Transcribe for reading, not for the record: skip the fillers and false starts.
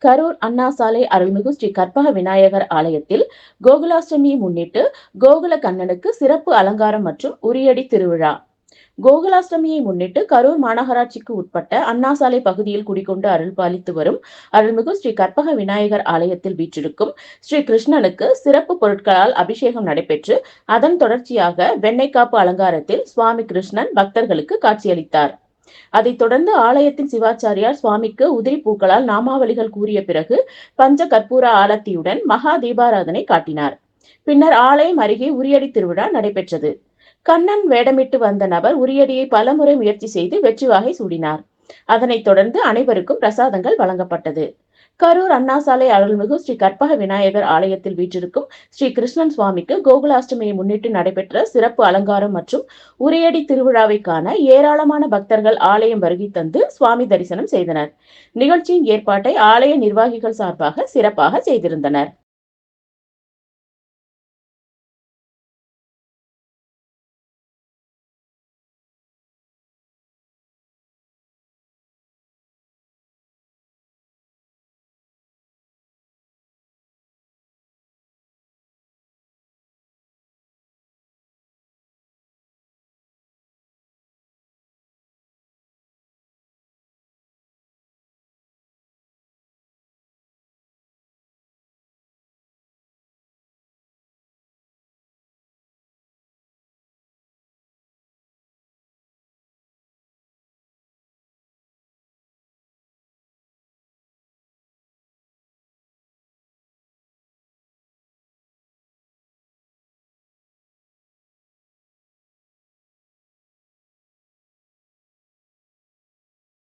கரூர் அண்ணா சாலை அருள்மிகு ஸ்ரீ கற்பக விநாயகர் ஆலயத்தில் கோகுலாஷ்டமியை முன்னிட்டு கோகுல கண்ணனுக்கு சிறப்பு அலங்காரம் மற்றும் உரியடி திருவிழா. கோகுலாஷ்டமியை முன்னிட்டு கரூர் மாநகராட்சிக்கு உட்பட்ட அண்ணாசாலை பகுதியில் குடிகொண்டு அருள்பாலித்து வரும் அருள்மிகு ஸ்ரீ கற்பக விநாயகர் ஆலயத்தில் வீற்றிருக்கும் ஸ்ரீ கிருஷ்ணனுக்கு சிறப்பு பொருட்களால் அபிஷேகம் நடைபெற்று அதன் தொடர்ச்சியாக வெண்ணெய் காப்பு அலங்காரத்தில் சுவாமி கிருஷ்ணன் பக்தர்களுக்கு காட்சியளித்தார். அதைத் தொடர்ந்து ஆலயத்தின் சிவாச்சாரியார் சுவாமிக்கு உதிரி பூக்களால் நாமாவளிகள் கூறிய பிறகு பஞ்ச கற்பூர ஆரத்தியுடன் மகா தீபாராதனை காட்டினார். பின்னர் ஆலயம் அருகே உரியடி திருவிழா நடைபெற்றது. கண்ணன் வேடமிட்டு வந்த நபர் உரியடியை பலமுறை முயற்சி செய்து வெற்றி வாகை சூடினார். அதனைத் தொடர்ந்து அனைவருக்கும் பிரசாதங்கள் வழங்கப்பட்டது. கரூர் அண்ணாசாலை அருள்மிகு ஸ்ரீ கற்பக விநாயகர் ஆலயத்தில் வீற்றிருக்கும் ஸ்ரீ கிருஷ்ணன் சுவாமிக்கு கோகுலாஷ்டமியை முன்னிட்டு நடைபெற்ற சிறப்பு அலங்காரம் மற்றும் உரியடி திருவிழாவை காண ஏராளமான பக்தர்கள் ஆலயம் வருகை தந்து சுவாமி தரிசனம் செய்தனர். நிகழ்ச்சியின் ஏற்பாட்டை ஆலய நிர்வாகிகள் சார்பாக சிறப்பாக செய்திருந்தனர்.